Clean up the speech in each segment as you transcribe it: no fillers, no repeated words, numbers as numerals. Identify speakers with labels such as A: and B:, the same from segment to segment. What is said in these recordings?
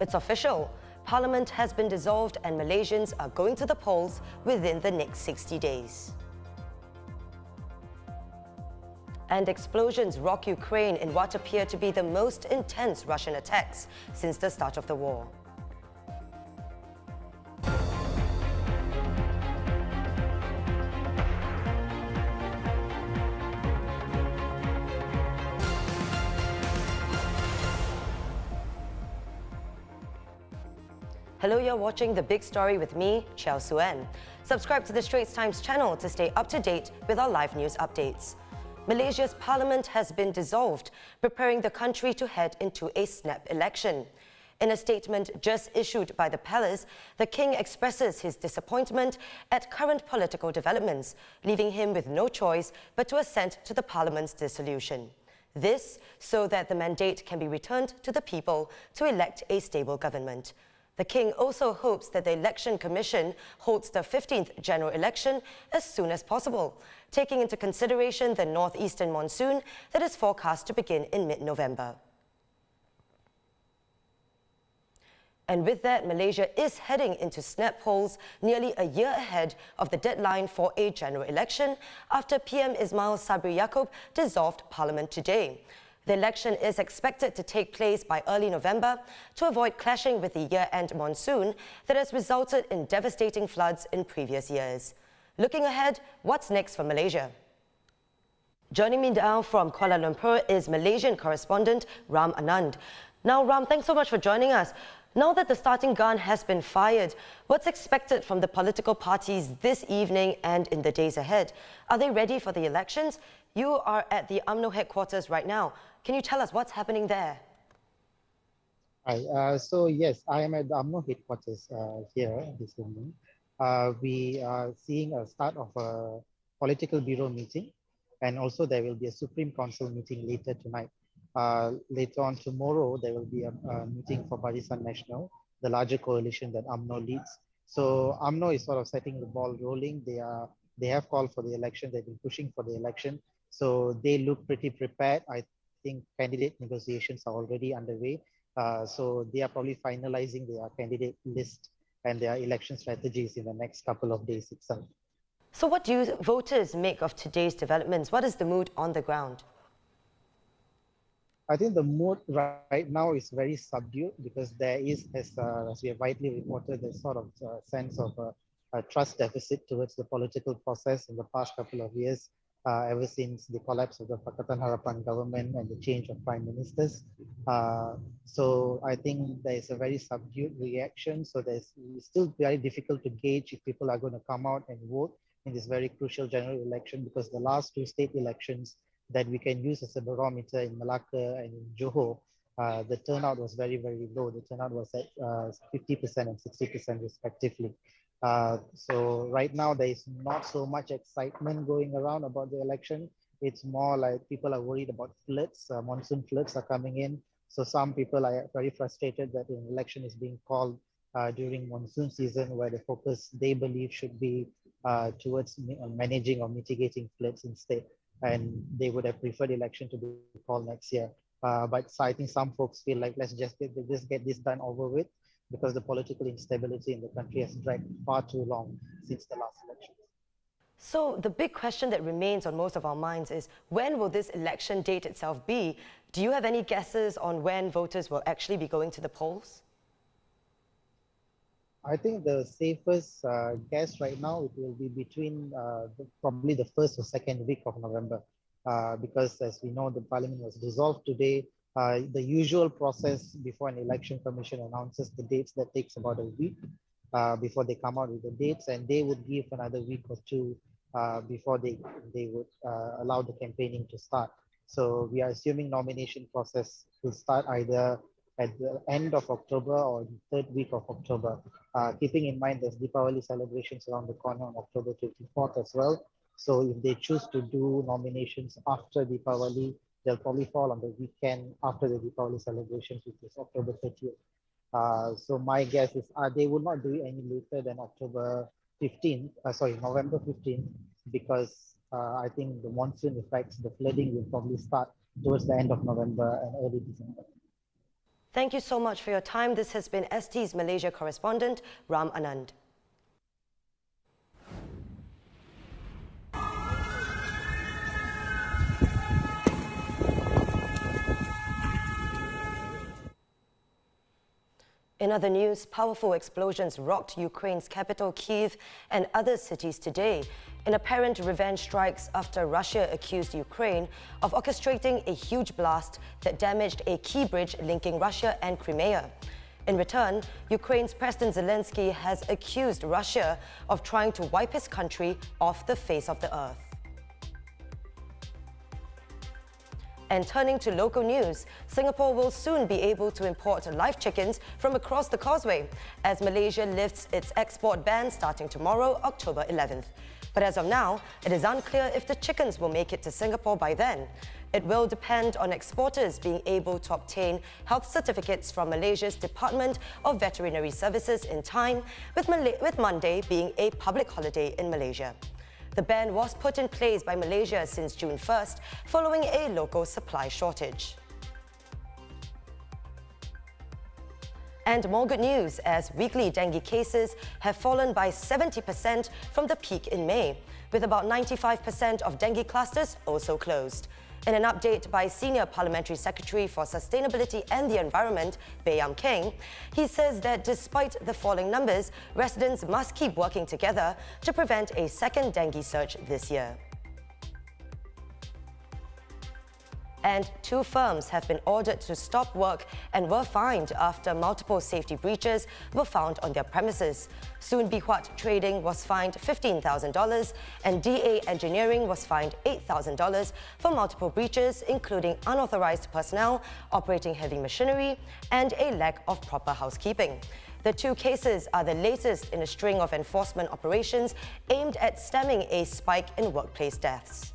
A: It's official. Parliament has been dissolved and Malaysians are going to the polls within the next 60 days. And explosions rock Ukraine in what appear to be the most intense Russian attacks since the start of the war. Hello, you're watching The Big Story with me, Chiao Suen. Subscribe to the Straits Times channel to stay up to date with our live news updates. Malaysia's parliament has been dissolved, preparing the country to head into a snap election. In a statement just issued by the palace, the king expresses his disappointment at current political developments, leaving him with no choice but to assent to the parliament's dissolution. This so that the mandate can be returned to the people to elect a stable government. The king also hopes that the Election Commission holds the 15th general election as soon as possible, taking into consideration the northeastern monsoon that is forecast to begin in mid-November. And with that, Malaysia is heading into snap polls nearly a year ahead of the deadline for a general election after PM Ismail Sabri Yaakob dissolved parliament today. The election is expected to take place by early November to avoid clashing with the year-end monsoon that has resulted in devastating floods in previous years. Looking ahead, what's next for Malaysia? Joining me now from Kuala Lumpur is Malaysian correspondent Ram Anand. Now, Ram, thanks so much for joining us. Now that the starting gun has been fired, what's expected from the political parties this evening and in the days ahead? Are they ready for the elections? You are at the UMNO headquarters right now. Can you tell us what's happening there?
B: Hi, so yes, I am at the UMNO headquarters here this evening. We are seeing a start of a political bureau meeting, and also there will be a Supreme Council meeting later tonight. Later on tomorrow, there will be a meeting for Barisan Nasional, the larger coalition that UMNO leads. So UMNO is sort of setting the ball rolling. They have called for the election. They've been pushing for the election. So they look pretty prepared. I think candidate negotiations are already underway. So they are probably finalizing their candidate list and their election strategies in the next couple of days itself.
A: So what do voters make of today's developments? What is the mood on the ground?
B: I think the mood right now is very subdued because there is, as we have rightly reported, there's sort of a sense of a trust deficit towards the political process in the past couple of years, ever since the collapse of the Pakatan Harapan government and the change of prime ministers. So I think there is a very subdued reaction. So it's still very difficult to gauge if people are going to come out and vote in this very crucial general election, because the last two state elections that we can use as a barometer in Malacca and in Johor, the turnout was very, very low. The turnout was at 50% and 60% respectively. So right now there is not so much excitement going around about the election. It's more like people are worried about floods, monsoon floods are coming in. So some people are very frustrated that an election is being called during monsoon season, where the focus they believe should be towards managing or mitigating floods instead. And they would have preferred election to be called next year. But I think some folks feel like let's just get this done over with, because the political instability in the country has dragged far too long since the last election.
A: So the big question that remains on most of our minds is, when will this election date itself be? Do you have any guesses on when voters will actually be going to the polls?
B: I think the safest guess right now, it will be between probably the first or second week of November, because as we know, the parliament was dissolved today. The usual process before an election commission announces the dates, that takes about a week before they come out with the dates, and they would give another week or two before they would allow the campaigning to start. So we are assuming nomination process will start either at the end of October or the third week of October, keeping in mind there's Deepavali celebrations around the corner on October 24th as well. So if they choose to do nominations after Deepavali, they'll probably fall on the weekend after the Deepavali celebrations, which is October 30th. So my guess is they will not do it any later than November 15th, because I think the monsoon effects, the flooding will probably start towards the end of November and early December.
A: Thank you so much for your time. This has been ST's Malaysia correspondent, Ram Anand. In other news, powerful explosions rocked Ukraine's capital, Kyiv, and other cities today in apparent revenge strikes after Russia accused Ukraine of orchestrating a huge blast that damaged a key bridge linking Russia and Crimea. In return, Ukraine's President Zelensky has accused Russia of trying to wipe his country off the face of the earth. And turning to local news, Singapore will soon be able to import live chickens from across the causeway as Malaysia lifts its export ban starting tomorrow, October 11th. But as of now, it is unclear if the chickens will make it to Singapore by then. It will depend on exporters being able to obtain health certificates from Malaysia's Department of Veterinary Services in time, with Monday being a public holiday in Malaysia. The ban was put in place by Malaysia since June 1st, following a local supply shortage. And more good news, as weekly dengue cases have fallen by 70% from the peak in May, with about 95% of dengue clusters also closed. In an update by Senior Parliamentary Secretary for Sustainability and the Environment, Malaysia King, he says that despite the falling numbers, residents must keep working together to prevent a second dengue surge this year. And 2 firms have been ordered to stop work and were fined after multiple safety breaches were found on their premises. Soon Bihuat Trading was fined $15,000 and DA Engineering was fined $8,000 for multiple breaches, including unauthorized personnel operating heavy machinery and a lack of proper housekeeping. The 2 cases are the latest in a string of enforcement operations aimed at stemming a spike in workplace deaths.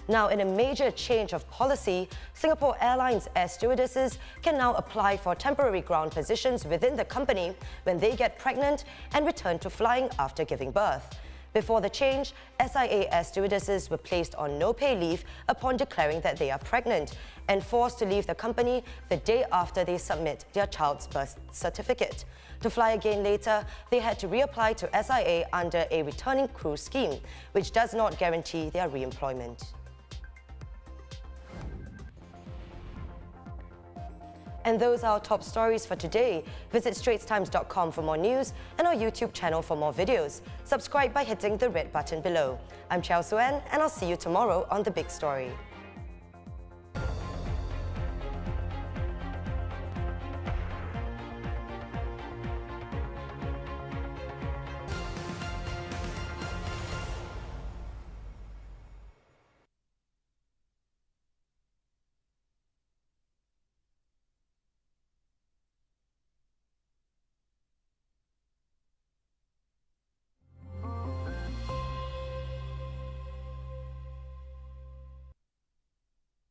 A: Now, in a major change of policy, Singapore Airlines air stewardesses can now apply for temporary ground positions within the company when they get pregnant and return to flying after giving birth. Before the change, SIA air stewardesses were placed on no-pay leave upon declaring that they are pregnant and forced to leave the company the day after they submit their child's birth certificate. To fly again later, they had to reapply to SIA under a returning crew scheme, which does not guarantee their re-employment. And those are our top stories for today. Visit straitstimes.com for more news and our YouTube channel for more videos. Subscribe by hitting the red button below. I'm Chao Suen, and I'll see you tomorrow on The Big Story.